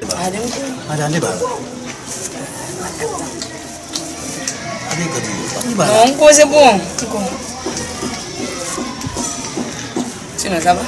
Ada ande ba. Non, c'est bon. Sinon, ça va?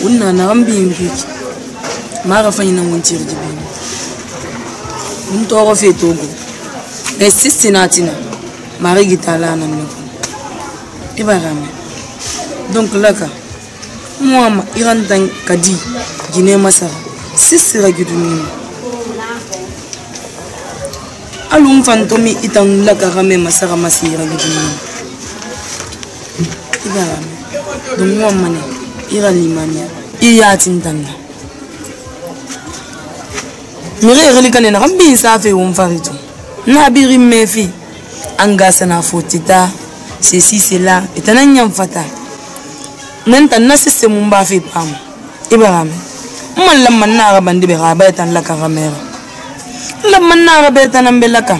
Unna na ambi mbiki mara fanyina ngontiri dibini untoro fe togo le sistinatina mari gitala na mneko ibarame donc laka muama irantan kadi gine masara sisira gidunini alum fantomi itan laka rame masara masira gidunini ibarame donc muama ne ira limania iya tintana mire relikane na kambi safe umfarito na biri mefi angasa na fotita ceci cela etananya mfata nanta na system mba fe pam ibarame man lamma na bandi be gaba tan la karamera lamma na be tan ambelaka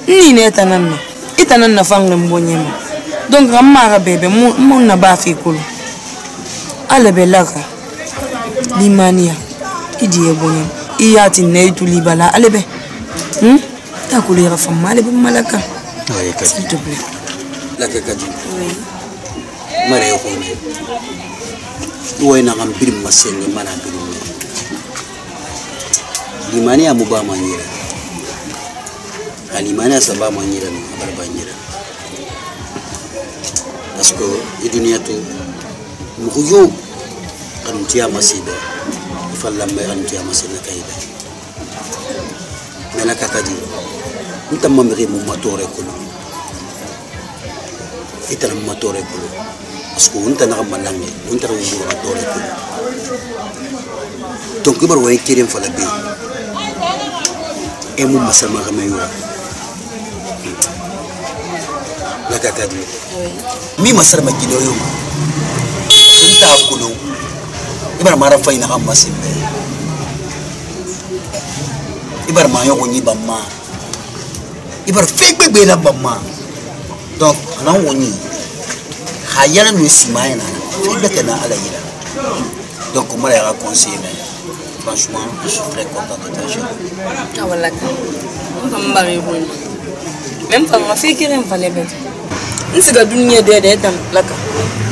ni ne tananna itananna fangre mbonyema donc ramara bebe mon na ba fe kulu ala belaka limania idiye bonye iyati neitu libala alebe ta kulira fama alebe malaka s'il te plaît la kakaji oui mare ko ni woy na ngam bir masenge mana bir limania muba manyira alimania saba manyira ni barbanyira parce que idunia tu muyo antia masiba fallambe antia masina kayda mena kakadi ntam mamri mu matore kulu itana matore kulu parce que unta na malange unta mu matore kulu donc ibar way kirem fala be e mu masama gameyo la kakadi mi masarma gidoyo sinta kulu ibar mara faina hamma simbe ibar mayo woni bamma ibar fegbe be la bamma donc ana woni hayana no simayana fegbe kana ala yira donc mara ya conseiller franchement je suis très content de ta jeune ah voilà on va m'barrer bon même pas ma fille qui rien fallait bête nsiga dunya de tam laka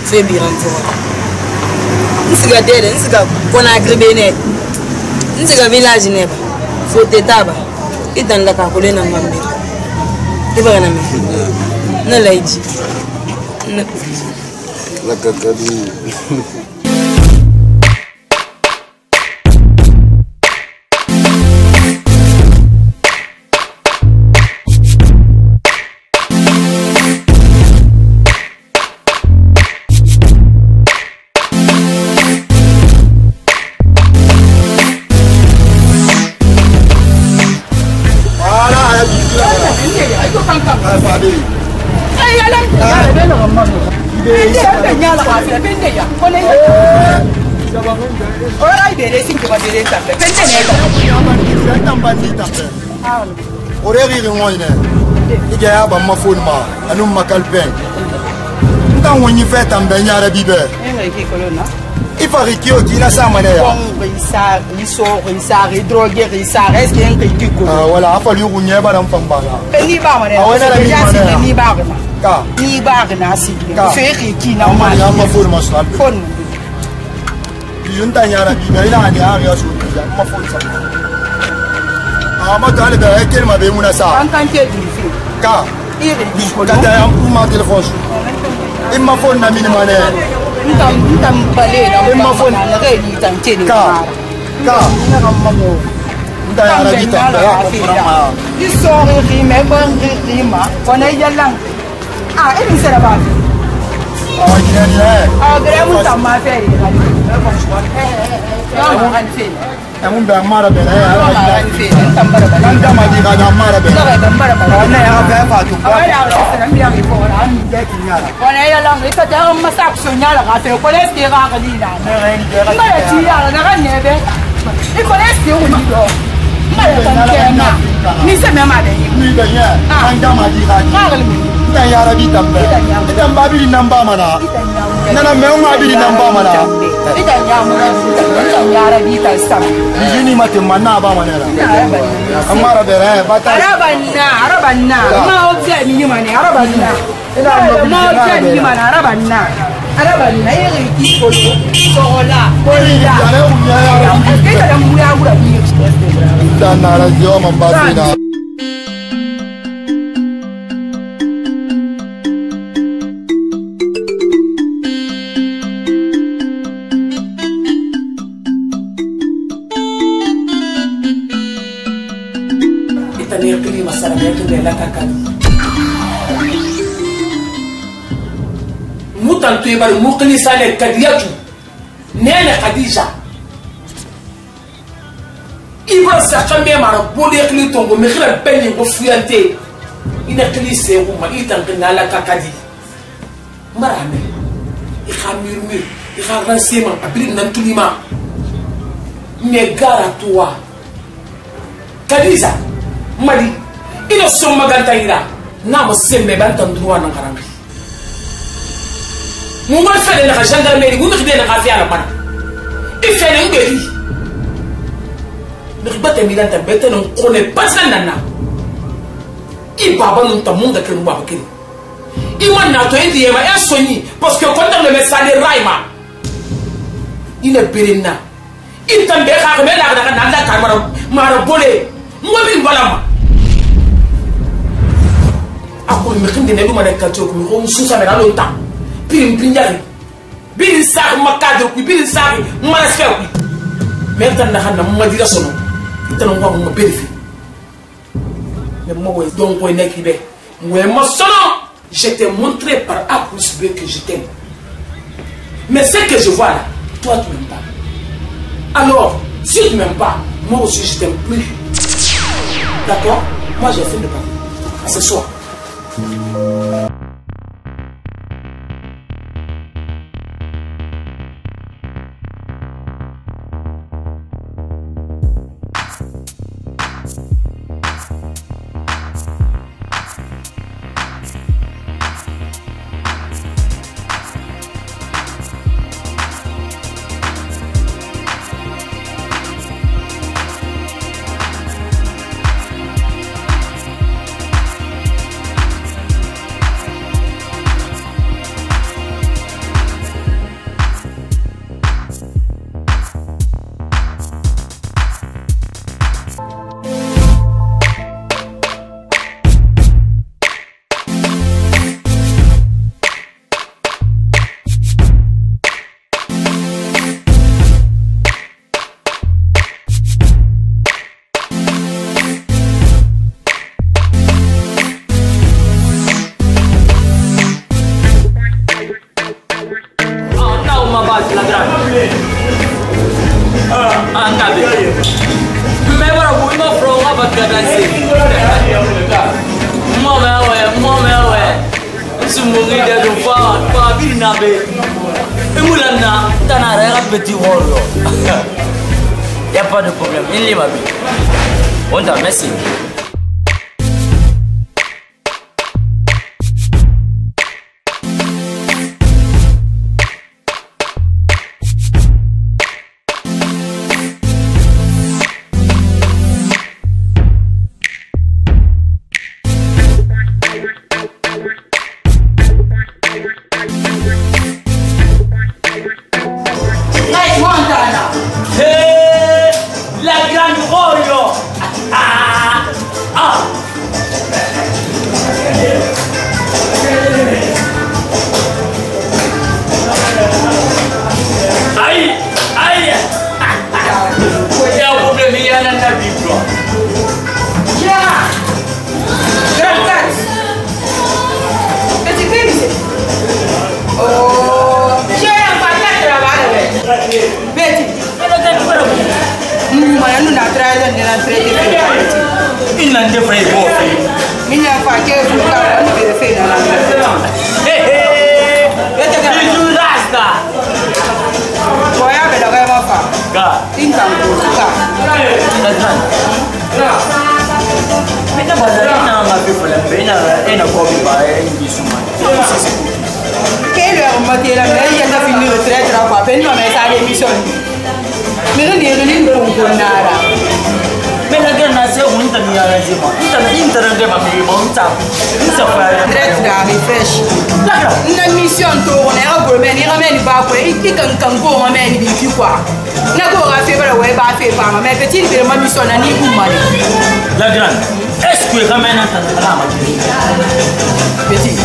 fe biran fo nsiga dede nsiga kona gribene nsiga village ne ba fo tetaba idan laka kule na ngambe ibaga na me na laiji laka kadi oreri ngoine ije ya ba mafon ma anu makalpen nda woni feta mbenya bibe ifari kio kila sama ne ya risa drogue risa est-ce qu'il y a un petit coup voilà a fallu runye ba dan fambala ni ba ma ne ni ba ka ni ba na si fe ki na ma ya mafon ma sal fon yunta nyara bibe ila ni a ya su ya mafon sa ama dale da ekel ma be muna sa an kan ke di ka iri ko da ya ma telefon imma fon na mini mane ntam bale na imma fon na re ni tan ke ni ka na ramma mo nda ya ra di ta ya ko prama di so ri me ban ri ma kona yalang ah e mi sera ba oh ni gre mu tam ma fe ri Emun be amara be Kanda madi ga amara be. Ona ya ga fa tu. Ona ya lang ita ta masak sunya la ga te ko les ke ga ga di la. Ngala ti ya na ga nebe. I ko les ke u ni do. Ngala ta ke na. Ni se me ma de. Ni be ya. Kanda madi ga. Ngala mi. Ita ya rabi tambe. Ita mbabili namba mana. Nana me o mbabili namba mana. Ita ya mu ya rabi ta sam. Jini mate mana ba mana la. Amara be re bata. Arabanna. Ma o je mi mane arabanna. Ma o je mi mane arabanna. Arabanna yeri ki ko so la. Ko ya. Ita da mu ya gura bi. Dan na yo mambasina. Mutan tu ibal mukni sale kadiyatu nene Khadija ibra sakambe mara bodi kli tongo mekhra benni go fuyante ina kli se ko ma itan ngala kakadi marame ikhamir mir ikharan sema abri nan tulima me gara tuwa Khadija madi ina somma ganta ira na mo sembe bantam droit nan karambi mu ma fele la gendarmerie mu ngi na xafi ala bana e fele ngeli ni bata mi dan ta beta non kone pasan nana i baba non ta munda ke baba ke i man na to indi ma e soni parce que quand le message raima ina berina i tambe ka me la na nanda ka mara bole mo bi balama akul mi khinde ne duma nek ka to ko mususa me la lo ta pirim pinjari birin sa makadro ku birin sa mara sfew ku mertan na xamna mo madira sono tan ngo mo berifi mais mo way donc koy nek be moy mo sono je t'ai montré par A plus B que je t'aime mais ce que je vois là toi tu m'aimes pas alors si tu m'aimes pas moi aussi je t'aime plus d'accord moi j'ai fait le pas à ce soir. Y a pas de problème, il est ma vie. On t'a merci. Betty. Nous allons nous attraper de la traite. Il n'a pas fait bon. Il n'a pas fait bon. Bisous Rasta. Voyez, mais la vraie femme. Il n'a pas mais tu vas aller dans la people, et na copie par quelle heure matin la veille, il a fini le retraite, la papa, il va mettre à l'émission. Mais le nez, il est bon pour Nara. mais la guerre n'a pas honte ni à la zima. Il t'a dit de ma monta. Il s'est fait Retraite la refresh. Une mission tournée, un peu, mais il ramène pas quoi. Il dit qu'un campo ramène des filles quoi. La go a fait le web à faire par ma petite de ma mission à Nikoumane. la grande. Est-ce que tu ramènes un drame? Petit.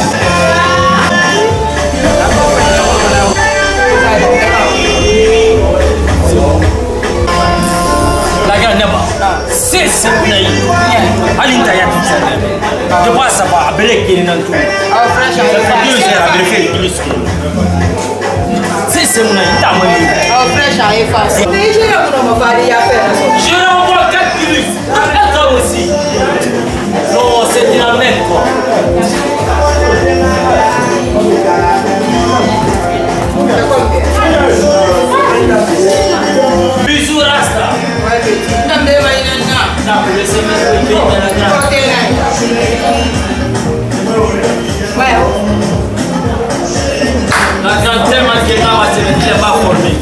La grande n'est pas. C'est ce qu'on a eu. Allez, tu as dit ça. Je vois ça va breaker dans tout. C'est ce qu'on a eu. Je l'envoie 4 minutes. Toi aussi. Non, c'est la même quoi. Bisous Rasta. La grande tellement que là, tu n'es pas formé.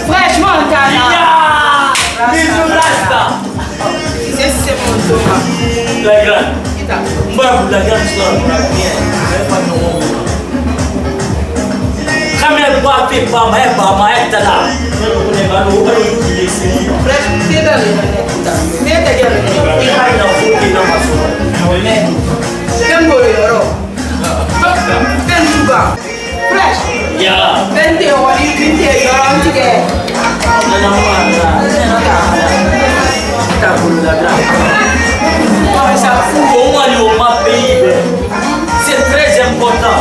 Franchement, Bisous Rasta. c'est mon Thomas. La grande. Moi, la grande histoire, quand même, pas fait pas mal, pas mal, t'as là. C'est très important.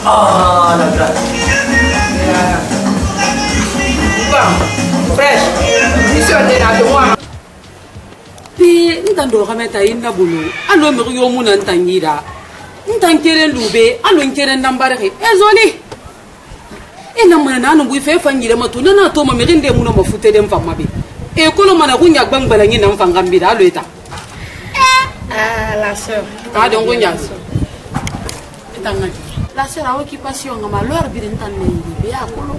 Ah, la grâce. Fresh. Mission de la droite. Puis, nous avons remettre à une boulot. Alors, nous avons un tangira. Nous avons un loubé. Alors, nous avons un nambaré. Et zone. Et nous avons fait faire une moto. Nous avons fait une moto. Et quand on a fait une moto, la sœur. Ah, donc on y a ça. La sœur a occupation, ma loi bien tannée, bien colo.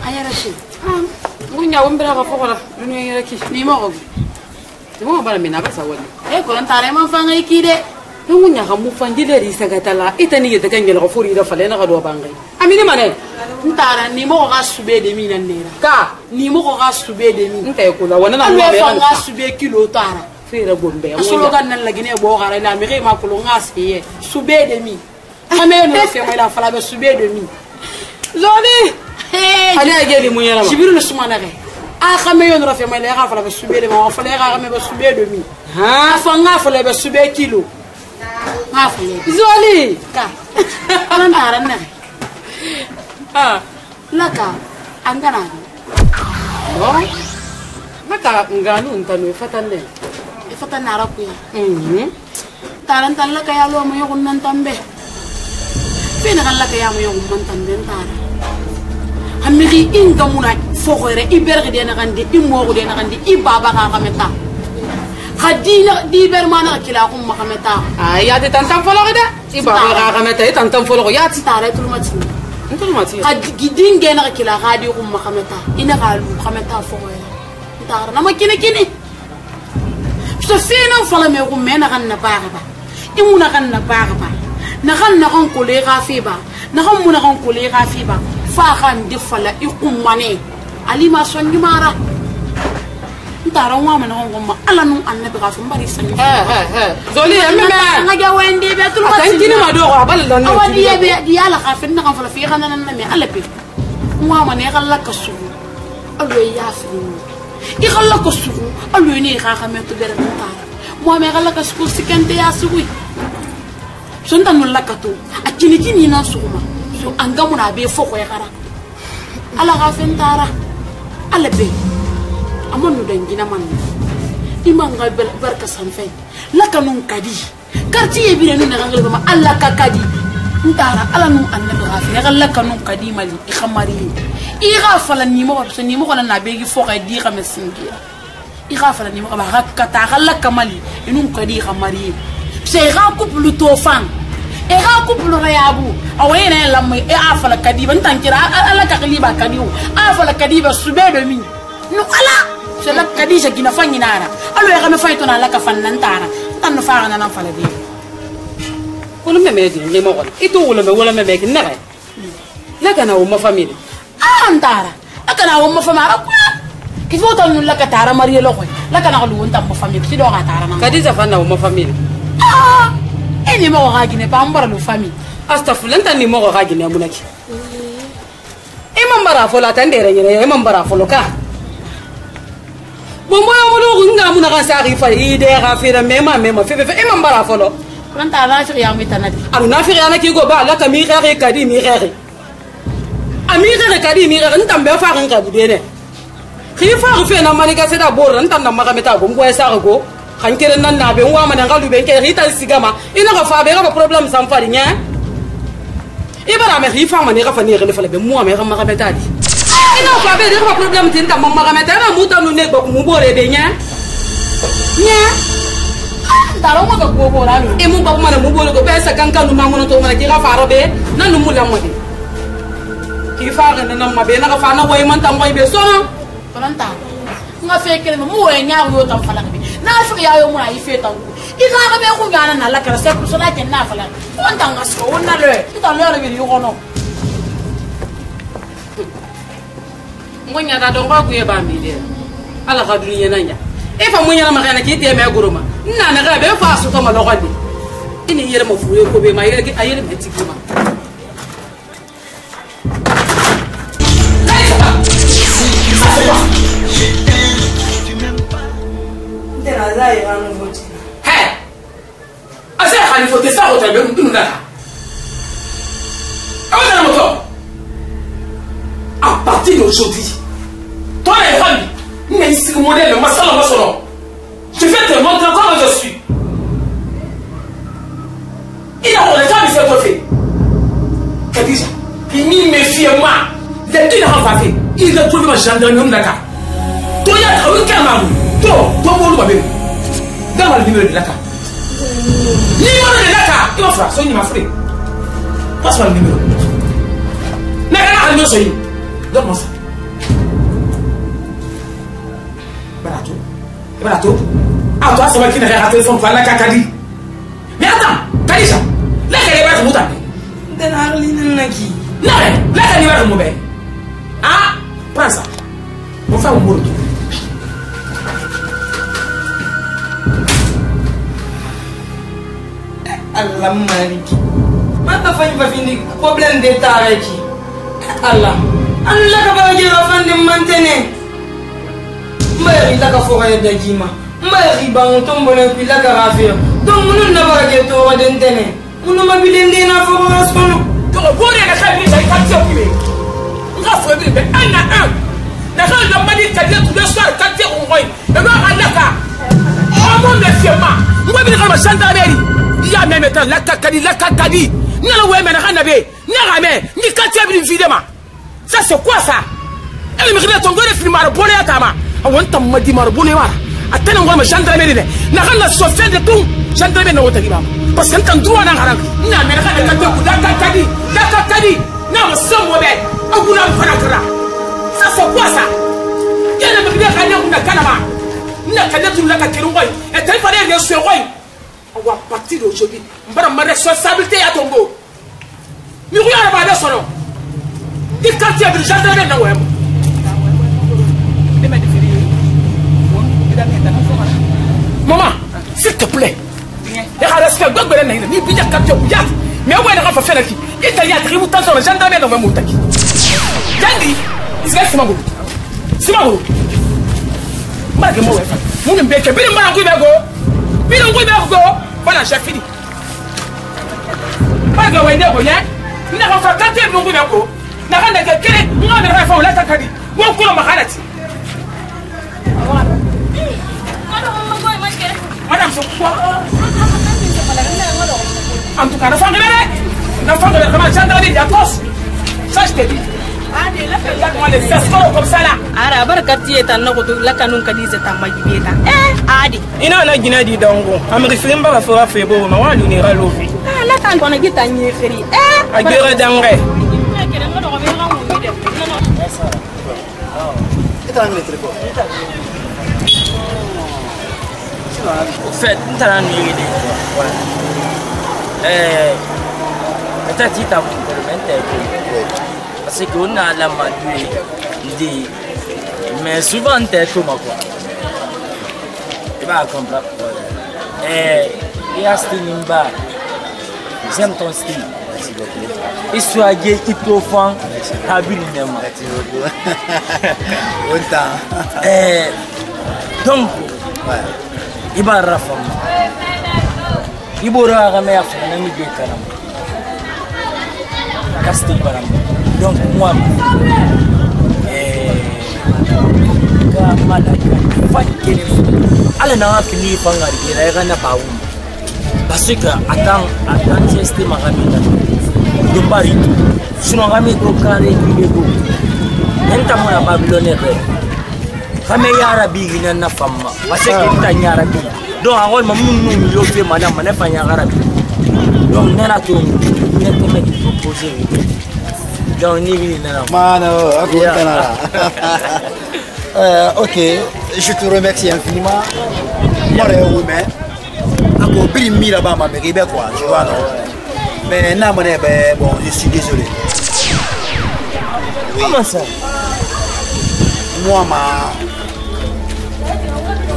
Ayarachi. On y a un brave pour la lumière qui n'est mort. Tu vas pas me nager ça. Et quand on t'a vraiment fait un kid, nous n'y a pas de les sagatala, et t'as nié de gagner le four de Falena à Dobangai. A minimum, Ntara ni mo ga sube de mi nan nera. Ka ni mo ga sube de mi. Nta ko la wana na mo ga sube kilo tara. Fere gombe. Solo gan nan la gine bo gara na mi re ma ko nga siye. Sube de mi. Ame no fe ma la fala be sube de mi. Zoni. Ani ageli mu yara ma. Jibiru no suma na re. A khame yo no fe ma la ga fala be sube de ma. Wa fala ga me be sube de mi. Ha fa nga fala be sube kilo. Nga fala. Zoni. Ka. Nan tara na. Ah, laka angana. No? Laka nganu ntanu fatane. Fatana rakuya. Taranta laka ya lo mo yogun nan tambe. Fina kan laka ya mo yogun man tambe ntara. Hamiri inga muna fogore iberge de na gandi imogo de na gandi ibaba ka kameta. Khadina di bermana kila kum makameta. Ah, ya de tantam folore de. Ibaba ka kameta tantam folore ya ti tare tulmati. Gidin gena kila radio kum makameta ina galu makameta foya tar na makine kini so fina fala me kum mena kan na baaba imuna kan na baaba na kan kolega fiba na kan muna kan kolega fiba fa kan di fala ikum mane alima son jumara ntara wa mana ngomma ala nu annabi ga so mbari sanni zoli amma nga ja wende be tul ma tini ma do ko bal don awadi be di ala ga fin na kan fala fi xana nan me ala be wa ma ne xalla ka su alo ya fi i xalla ka su alo ni ga ga me to bere ntara moi mais la ka sku sikente ya sugui sonta no la ka to akini kini na suma so angamu na be fo ko ya kara ala ga fentara ala be amonu dangina man imanga barka sanfe la kanun kadi quartier bi ne ngal ma alla ka kadi ntara ala nu annabi gafi ya la kanun kadi mali i khamari i gafala ni mo so ni mo na be gi fo ka di ga mesingira i gafala ni mo ba ka ta la kamali inun kadi khamari c'est ra couple to fan e ra couple rayabu awena la mai e afala kadi ban tankira ala ka liba kadi afala kadi ba sube do mi no ala c'est la kadi ja gina fanginara alo ya ga me fayto na la ka fannan tara tan no fara na fala di wala me medi ni mo ito wala me megi na la kana wo ma famille antara la kana wo ma famara ki foto nu la ka tara mariye lo ko la kana lu wonta ma famille si do ga tara na kadi za fanna wo ma famille eni mo ga gine pa mbara lu famille astaghfirullah tan ni mo ga gine munaki e mambara fo la tandere ni e mambara fo lo ka bombo yo lo nga muna ka sa ri fa ide ga fira mema fe e mambara fo lo Ranta na fi ya mitana di. Alu na fi ya na ki go ba la ka mi xexi kadi mi xexi. Ami xexi kadi mi xexi ntambe fa kan ka bu dene. Xi fa fe na mani ka se da bor ntan na maka meta go ngo sa go. Kan kere nan na be ngwa mana ngalu be ke rita sigama. Ina ka fa be ga problem sam fa di nya. Ibara me xi fa mani ka fa ni xele fa le be mo me ka maka meta di. Ina fa be ga problem tin ta maka meta na mu ta nu ne go mu bore be nya. Nya. Taro mo ka gogo ra e mo ba mana mo bolo ko pesa kanka no mamono to mana ki ga faro be na no mula mo de ki fara na ma be na ga fa na way man tam way be so ranta nga fe kele mo e nya yo tam fala be na fa ya yo mo ai fe tam i ga be ko ngana na la kara se ko so la ke na fala on ta nga so on na le ta le be yo no mo nya da do ba ku e ba mi de ala ga duniya na nya e fa mo nya ma kana ki te me guruma na na ga be fa su to ma lo gandi ini yere mo fuye ko be ma yere ki ayere me tikuma ndera zai anu voti he ase khali fote sa ko ta be ndunu na awona mo to à partir d'aujourd'hui toi les femmes mais si le modèle masala masono je vais te montrer comment je suis. Il a les femmes s'est refait. Kadija, il m'y méfie moi. Les deux n'ont pas fait. Il a trouvé ma gendarmerie Naka. Toi, il y a un camarade. Toi, mon baby. Dans le numéro de Naka. Numéro de Naka. Il va faire, il m'a fait. Passe-moi le numéro. Naka, il m'a fait. Donne-moi ça. Barato. Ah, toi, c'est moi qui n'ai pas téléphone pour la Kakadi. Mais attends, Kadija, là, elle va te moutar. De la ligne naki. Non, là, elle va te mouter. Ah, prends ça. On fait un boulot. Allah maliki. Mata fa va fini problème d'état qui. Allah. Allah ka ba jira fa de maintenir. Mbari la ka fora de jima. Mbari ba on tombe le puis la ka rafir. Donc nous na ba ke to de ntene. Nous ma bilende na fora sono. To ko ne ka khabi sai ka tio kibe. Nga fo bi be un à un. Na ka la mani ka de tout le soir ka te on roy. E ba alaka. O mo me fiema. Ngo bi ka ma gendarmerie. Ya même temps la kakadi. Nala we me na hanabe. Na me ni ka te bi vidéma. Ça c'est quoi ça? Elle me regarde ton gore film mar bolé atama. Awon tam madi mar bolé wara. Atana ngoma gendarmerie ne. Na kana sofé de tout gendarmerie no wota gibam. Parce que tan droit na haram. Na me na kana ka ku da kakadi. Na mo somo be. Aguna farakra. Ça c'est quoi ça? Yana me regarde kana kuna kanama. Na kana tu la ka kirungoy. Et tel fallait le soyoy. On va partir d'aujourd'hui. Ma responsabilité à tombeau. Nous regardons pas de son nom. Il quartier de gendarmerie na web. Maman, s'il te plaît. Les respect de Gogbele na ni bidia quartier ou yat. Mais où est le faire qui? Il t'a y a tribu tant sur le gendarmerie na web moutaki. Gandi, il s'est simagou. Simagou. Malgré moi, mon mbeke bi mara ku bego. Bi ngui bergo voilà j'ai fini pas de wende ko nya na ka fa kate ngui bergo na ka na ke ngana na fa wala takadi wo ko ma khalati madame so quoi en tout cas na fa ngere comment gendarmerie d'atroce ça je te dis moi les fesses comme ça là ara barkati eta nako to la kanun kadize tamaji beta adi ina na gina di dongo amri filimba ba fora febo ma wa ni ra lofi la tan kona gita nyi khiri agere dangre au fait ntana ni ide peut-être tu t'as parce qu'on a la madouée dit mais souvent t'es comme quoi tu vas comprendre et à ce nimba j'aime ton style et soit gay et profond habilement donc il va rafam il va ramener à faire un milieu caram Castel Baram. Donc moi, ala na fini pangari ira na bawu parce que attends c'est magamita do bari sino ngami ko kare ilego enta mona babilone re kame yara bigi na famma parce que ta nyara bi donc angol mamun no yo fe madame na fanya arabi donc nana to ne te me proposer donc ni nana mano ok, je te remercie infiniment. Moi, mais encore plus mille là-bas, ma mère, quoi, tu vois, non? Mais non, bon, je suis désolé. Comment ça? Moi,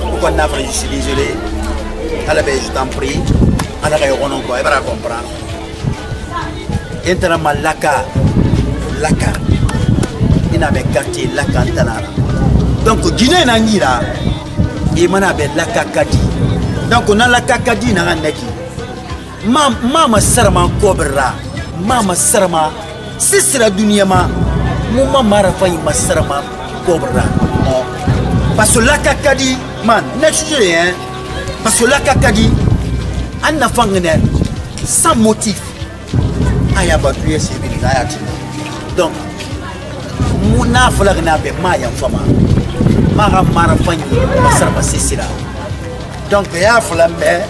pourquoi je suis désolé? Alors, je t'en prie. Alors, on va comprendre. Maintenant, laka. Il n'a pas quartier laka tanara. Donc, Guinée Nangira, il m'a appelé la Kakadi. Donc, on a la Kakadi dans la Neki. Mama Sarma Cobra, Mama Sarma, si c'est la Duniama, Mouma Marafaï Masarma Cobra. Parce que la Kakadi, man, n'est-ce rien? Parce que la Kakadi, Anna Fangener, sans motif, Ayabatouye Sébili Nayati. Donc, Mouna Flagnabe Maya Fama. Mara fanyi masarba sisira donc ya flambe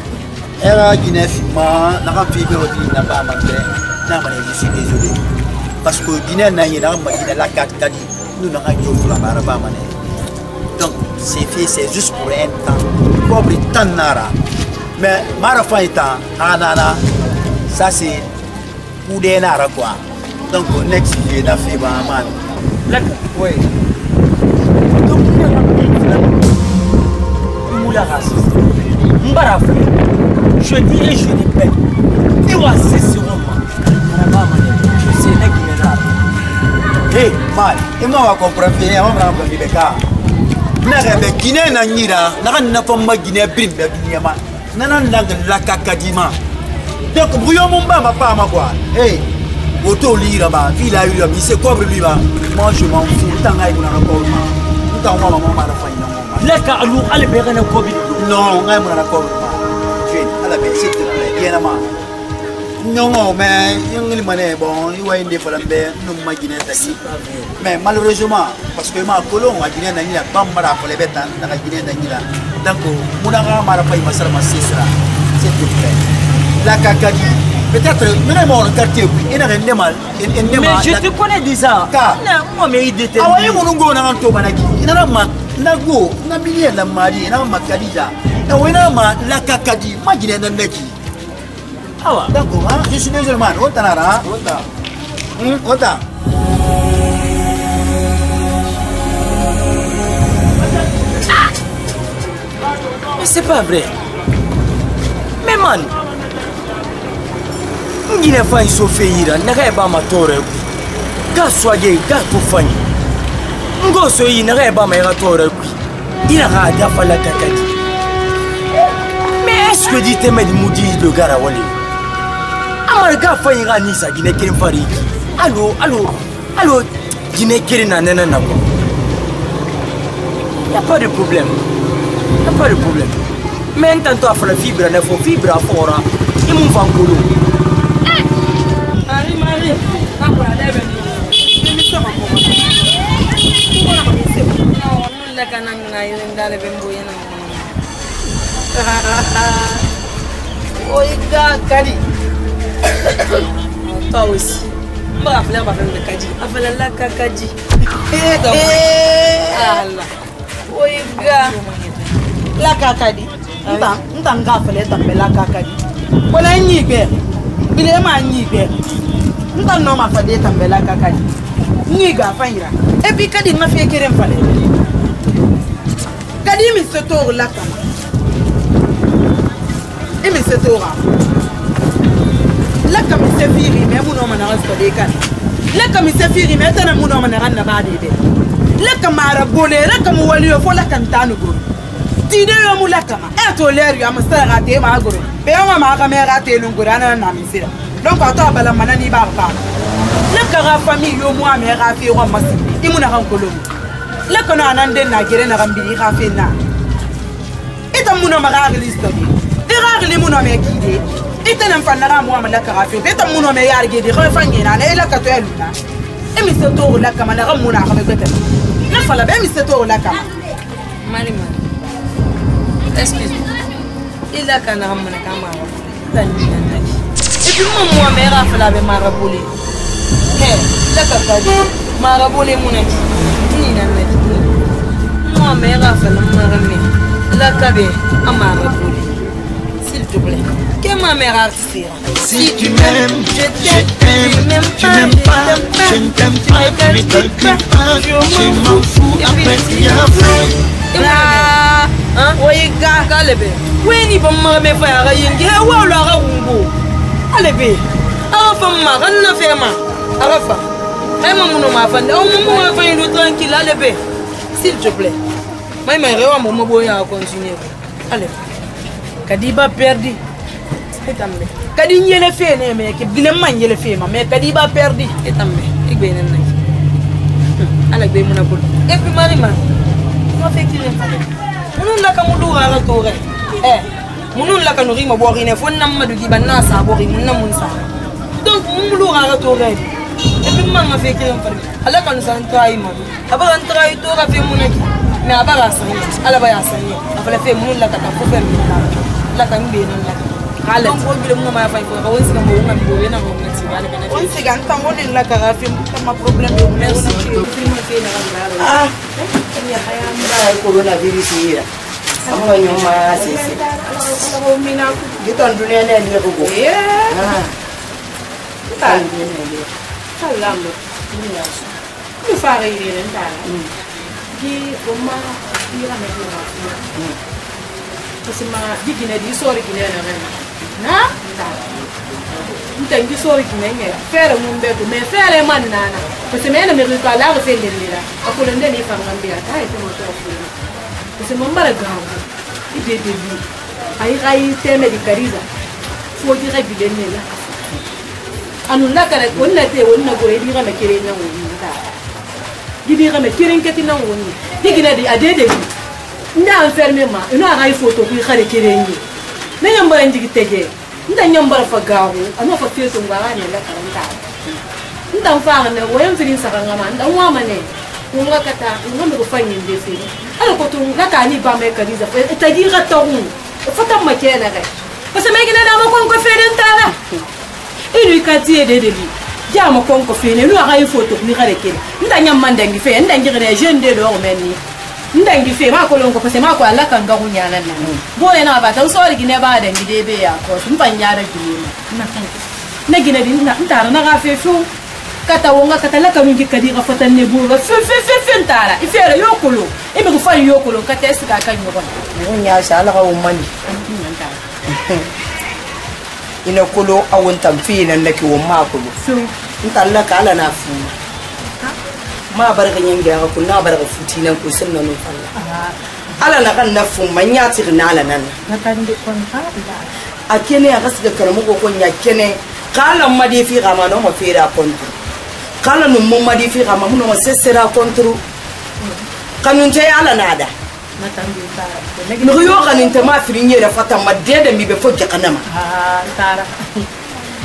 era Guinée fima na ka fibe odi na ba mande na ma je suis désolé parce que Guinée na yina ma Guinée la carte kadi nous na ka yo flambe ba mané donc c'est juste pour un temps pauvre tanara mais mara fanyi temps anana ça c'est pour des nara quoi donc next year na fiba man oui. La race. Je dis et je répète. Tu vois, c'est sur moi. Je sais que tu es là. Hé, mal. Et moi, on va comprendre. On va comprendre. Je suis Guinée, je pas Guinée, la Kakadima. Donc, brouillon mon bas, ma part, ma quoi. Hé, auto lire, ville à lui, c'est quoi, lui, moi, je m'en fous. Tant que je n'ai pas les cas à nous, allez bien un Covid. Non, on a un Covid. À la baisse, s'il te plaît, bien à moi. Non, mais il y bon, il y a une défaut, nous m'imaginons ici. Mais malheureusement, parce que ma colonne a Guinée Nania, Bambara pour les bêtes, dans la Guinée Nania. Donc, Mounara Marapaï Masarama Sisra, s'il te plaît. La Kakadi, peut-être, même mon quartier, il n'a rien de mal. Mais je te connais déjà. Moi, mais il était. Ah oui, mon go n'a pas de il n'a pas Nago, Namilia la Marie, na Makadija. Na Wenama, la Kakadi, Magina Naki. Ah, d'accord, je suis désolé, man. Otanara, Ota. Mais c'est pas vrai. Mais man, il n'y a pas une sophie, n'a pas ma torre. Gas soyez, gas pour fanny. Ngoso yi na ba mai ratora ku ina ga da fala kakati mais ce que dit Temed Moudi le gars wali amarga fayira ni sa gine kirin fari allo gine kirin na nana na ko y a pas de problème mais tanto a la fibre na fo fibre fora e mon vancolo Marie akora lebe ni mi sama ko non la kana ngai ndale bembo yana oiga kadi toi aussi mba afla de kadi afla la kakaji Allah oiga la kakadi nta ngafele tambe la kakadi wala nyibe bile ma nyibe nta no ma fade tambe la kakadi nyiga fanyira et puis kadi ma fie kere mfale kadi mi setor la kama et mi setora la kama se firi me mu no ma na rasta de kan la kama se firi me tana mu no ma na ran na ba de la kama rabole la kama waliyo fo la kan tanu go tide yo mu la kama e to ler yo amasta rate ma goro be yo ma ka me rate lu ngora na misira donc ato abala manani ba ba la kara famille yo mu ame rafi ro masi imuna kan kolomu la kono anande na gere na gambiri rafi na ita muna magari listo di ragli muna me kide ita nan fanna ra mu amala kara fi ita muna me yarge di ra fanye na ela ka to eluna e mi se to la kama na muna ka me kwete na fala be mi se to la kama malima excuse-moi il a kana ramana kama tani na et puis moi me ra fala be marabuli la kakadi marabole munaki nina naki moi me rafala marame la kabe amarabole s'il te plaît que ma mère artiste si tu m'aimes je t'aime tu m'aimes pas je ne t'aime pas ne calcule pas je m'en fous après tu as fait hein oui gars galebe weni bon marame fa ara yingi he wa lo ara wumbo alebe afa ma ganna fema arafa maman m'a fait on m'a fait tranquille allez s'il te plaît maman rewa maman boya continuer allez kadiba perdi etambe kadi nyele fe ne me ke bile man nyele fe ma mais kadiba perdi etambe igbe nan nak ala be muna bol et puis marima ma fait qu'il munun la kamudu ala tore munun la kanuri ma bori ne fon nam madu gibanna sa bori mun nam mun sa donc mun lu ala tore et puis maman fait qu'il ala kan san trai ma aba an trai to ra fe munaki mais aba ra sa ala ba ya sa ni aba fe munun la ka ko fe la kan be nan la ala donc o bile mun ma fa ko won siga mo ngam bo yana mo ngati ala kana won siga tan wonin la ka ra fe ma problème do mais wona film ke na ngara ya haya mba corona virus ira amma nyoma sisi ko mina ku giton dunia ne ni ko go ta Salamu. Ni fare ire ndala. Di goma ira me ira. Kasi ma digine di sori gine na ren. Na? Ntangi sori gine nge. Fere mumbe ko me fere man nana. Kasi me na me ko la ko fe ndira. Akolo ndeni fa ngambia. Ai te mo to ko. Kasi mo mbara gawo. Ide de bi. Ai teme di kariza. Fo di rebile nela. Anu nakara wonna te wonna go edi gama kire na wonni ta gidi gama kire ngati na wonni digina di adede nda enfermer ma ino aga photo ku xare kire ngi na nyambara ndigi tege nda nyambara fa gawo anu fa feso ngara ne la karanta nda mfanga na woyam fini saka ngama nda wa mane unga kata ngombe ko fanyi ndese ala ko tu ngaka ni ba me kadiza tagi gata hu fata makena ga parce que megina na mo ko fere ntala inu ikati ededeli jama konko fene nu aga photo ni gare kene ndanya mandangi fe ndangi gare jeune de do meni ndangi fe ma ko lonko parce ma ko alla kan ga hunyana na bole na ba ta usori gine ba dangi de be ya ko mpanya da gine na kan na gine din na ntara na ga fe fu kata wonga kata la kan ngi kadi ga fatan ne bu fe ntara ifere yokolo ibe ko fa yokolo kata eska kan yogon hunya sha ala ga umani ina kolo awon tamfi nan nake wa ma kolo ntalla ka ala na fu ma barga nyange ga kunna barga futi nan ko sunna no falla ala na kan na fu manya tirna ala nan na kan de kon ha akene ya gasga karamo ko nya kene kala madi fi gama no ma fira kontu kala no mo madi fi gama no ma sesera kontu kanun je ala nada na kan de ta no yo kanin ta ma firinye da fata madde da mi be fojja kanama tara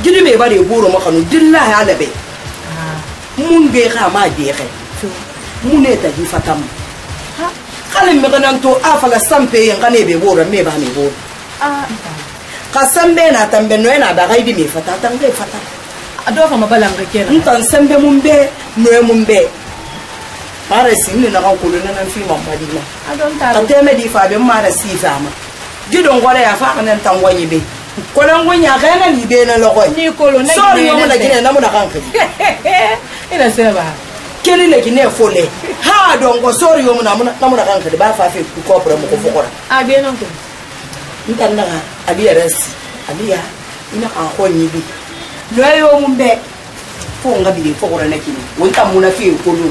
gidi be bare buro makanu dillahi ala be mun be ga ma de ga mun ne ta ji fatam kala mi ganan to afala sampe yan kane be buro me ba me buro ka sambe na tambe no na da gaidi me fata tan gai fata ado fa mabalan ga kenan tan sambe mun be no mun be mara sin ne na kan kulu nan fi man madina adon ta ta teme di fa be mara si zama gidon gore ya fa kanan tan wani be ko nan gonya ga na ni be na logo ni kolo na sorry yo na gine na mu na kan ina seba kele ne gine fole ha don go sorry yo mu na mu na kan ka ba fa fe ko pro mu ko fokora a be nan ko ntan na aliya rasi aliya ina kan ko ni bi loyo mun be fo nga bi fokora na kini wonta mu na fe ko lu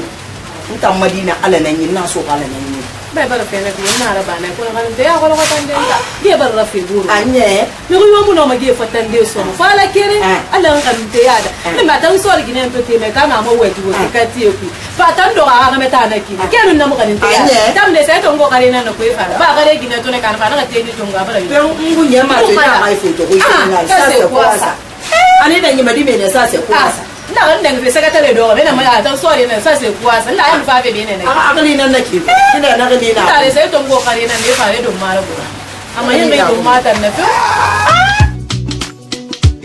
nta madina ala nan yin naso ala nan yin bai bar fe na biyo na raba na ko kan da ya ko ko tan da ge bar rafi buru anye mi ko yo mu no ma ge fatan de so fa la kere ala kan de ya da ni ma tan so gi ne to te me kana mo wetu wo ka ti ku fa tan do ga me ta na ki ke nun na mo kan te ya tam de sai to ngo kare na ko fa ba ga re gi ne to ne kan fa na te ni to nga bara pero ngu nyama to ya mai fe to ko na sa se ko asa ani da nyima di me ne sa se ko asa na ran da ngi secretary do me na ma ta so ne sa se ko asa la ya fa be ne ne a ga ni nan nake ina na ga ni na ta le sai to ngo kare na ne fa re do mara ko amma yin mai do mata na fi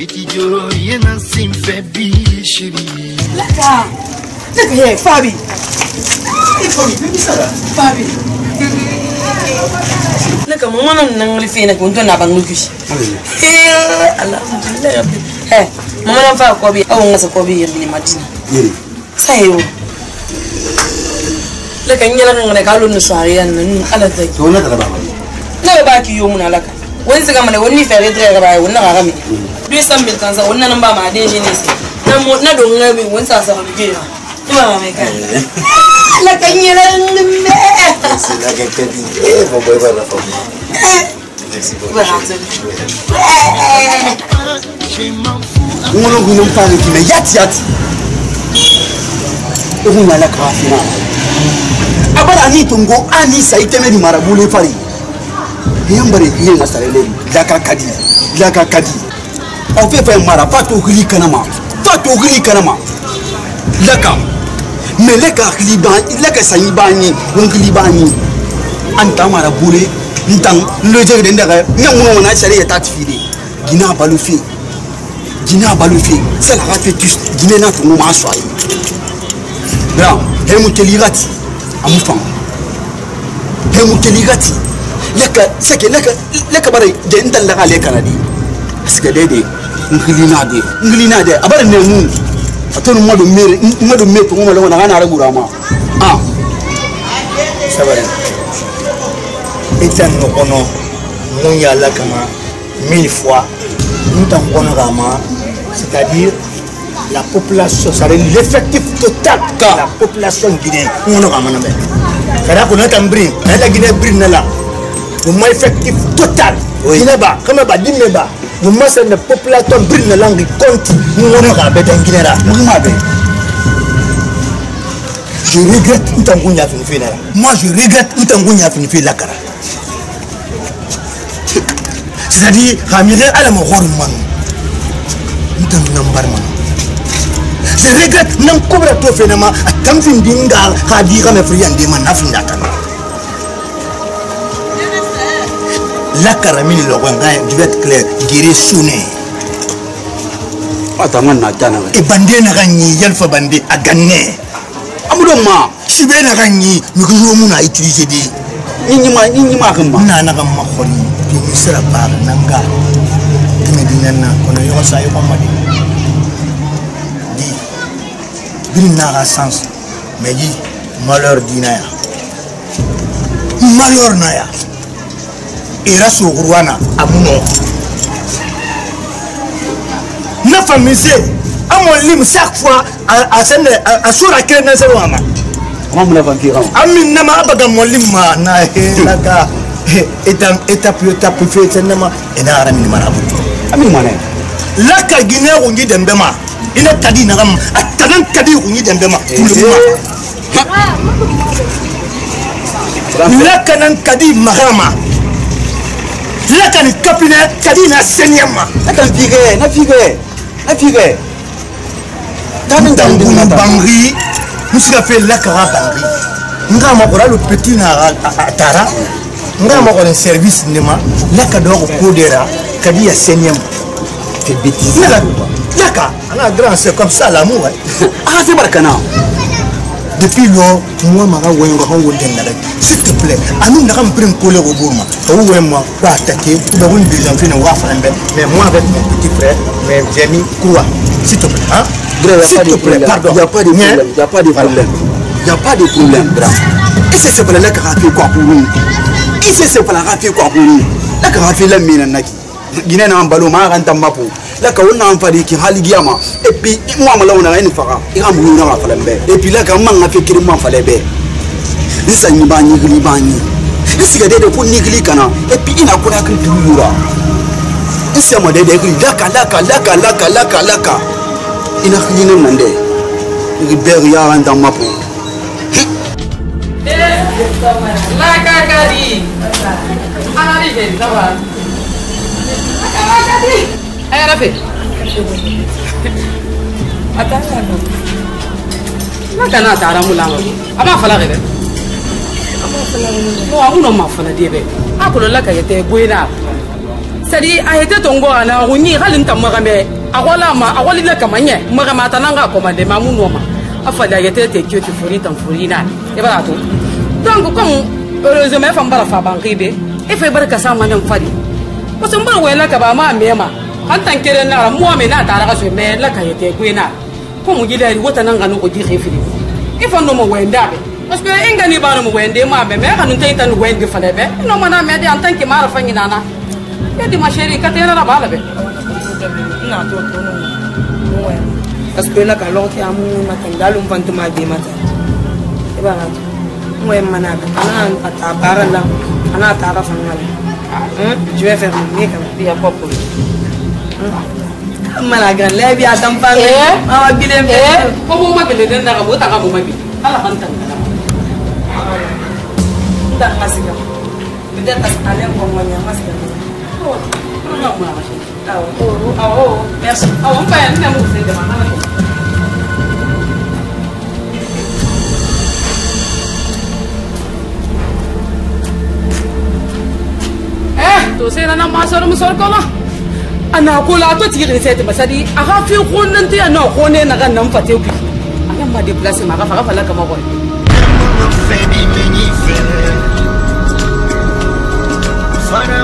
Itijoro yena simfe bi shiri laka he Fabi Fabi laka mo manan nan lifi na kun to na ban luki alhamdulillah rabbi he mo manan fa ko bi awon ngasa ko bi yirni madina yiri sayo laka nyala ngane kalu no shariyan nan ala ta to na da baba na ba ki yo mun alaka wani siga mana wani fere dre ga bai wannan ga mi bi san mil kansa wannan nan ba ma de shi ne sai na don ngabi wani sa sa bi ga ba mai kan la kanyera me c'est la quelqu'un dit bon boy va la femme ngono ngono mpale kime yati ehuna la kafina abara ni tungo ani saiteme di marabule fari yambare yin asarele laka kadi on fait faire mara fato gili kanama laka mais laka liban laka sayi bani on libani anta marabule ntang loje de ndaga nyamuno na sare ya tatfide gina balufi c'est la rapetus gina na tungo ma swai bra hemu teligati amufam hemu teligati laka sake laka bare de ndan la kale kanadi parce que dede ngilina de abare ne mu atonu madu mere to ngolo na kana ragura ma sabare etan no kono munya la kama 1000 fois nous kono gama c'est-à-dire la population ça l'effectif total la population guinéenne ngono gama na be kada ko na tambri na la Guinée brin na la mon effectif total Guinée ba comme ba dimme ba nous c'est une population brin na langue compte ngono ga be tan Guinée ra mugima be je regrette utangunya fini na moi je regrette utangunya fini la kara c'est-à-dire ramire ala mo horman utan nambar man je regrette nan kubra to fenama atamfin dinga hadi ga me friande man nafinda tan la caramine le rwanga du être clair guéri soune atanga na tana e bande na ganyi yalfa bande a ganne amudo ma sibe na ganyi mi ko yomu na utiliser di ni ma kan ma na kan ma khori bi misra bar nanga kimi dinana kono yo sa yo mamadi di bin na sens mais di malheur dinaya malheur naya era sogurwana amuno na famille amon lim chaque fois à sura kene na se wama Comment me l'avons dit? Amin nama abaga molima na laka étape fait nama ena arami marabu. Amin mané. Laka Guinée ungi dembema. Ina kadi na gam atanan kadi ungi dembema. Laka nan kadi mahama. Laka ni kapine kadi na senyama. Laka na figé. Dans Bangri, nous sommes fait la cara Bangri. Nous avons le petit Tara. Nous avons un service Nema. La cador Podera, Kadia Senyam. Quelle bêtise. Laka, on a grand, c'est comme ça l'amour. Ah, c'est Barcana. Depuis lors, moi, Mara Wenga, s'il te plaît, à nous, nous avons pris un colère au Bourma. Où est moi, pas attaquer, nous avons des enfants, nous avons fait mais moi, avec mon petit frère, mais j'ai mis quoi, s'il te plaît, hein? S'il te plaît, pardon. Il n'y a pas de problème. Il n'y a pas de problème. Il n'y a pas de problème, grand. Et c'est pas la carafe quoi pour nous. Et c'est pas la carafe quoi pour nous. La carafe la mine naki. Guinée n'a un ballon marre en tambapo. La caroune n'a pas dit qu'il y a l'igama. Et puis, moi, on a une fara. Il a mouru dans la falabe. Et puis là, quand on a fait qu'il m'a fallu. Il s'est mis bani, gribani. Il s'est gardé de pour nigli cana. Et puis, il n'a pas qu'une toura. Il s'est modé de laka. Il n'a rien demandé. Il berria en tambapo. La cacadi. Allez, ça va. Eh, Rafi. Attends. La cana tara mulanga. Ama fala rebe. No, amuno ma fala diebe. Akolo la kayete buena. Sadi ayete tongo ana hunyi halin tamagame. Awali la kamanye. Magama tananga komande mamuno ma. Afala ayete te kyo furina. E bala to. Donc comme heureusement femme bala fa banribe. E fe barka sa manan fadi. Parce que moi wela ka ba ma mema kan tan kere na mo me na tara ka so me la ka yete kwena ko mu gida ri wota nan ga no ko ji khefiri e fa no mo wenda be parce que enga ni ba no mo wende ma be me ka no tan no wende fa lebe no mana me de en tant que mara fa ni nana e di ma chérie ka tera na ba la be na to no parce que la ka lo ki amu na kan dalum fantuma de mata e ba na mo mana ana atabara la ana tara fa ngala. Je vais faire le mien quand même. Il n'y a pas de problème. Malaga, les biens à parler. Ah, bien. Comment on m'a dit de la route à la moumaki? À la vente. Dans la cigarette. Peut-être à l'air pour moi, il y a un masque. Oh, merci. Ah, on peut aller à mon frère. to sai na masar musar kala ana kula to tire sai ta masadi aga fi kunnan ta na ko ne na gannan fate ku ayan ma déplacer ma ga fa la kama ko Fara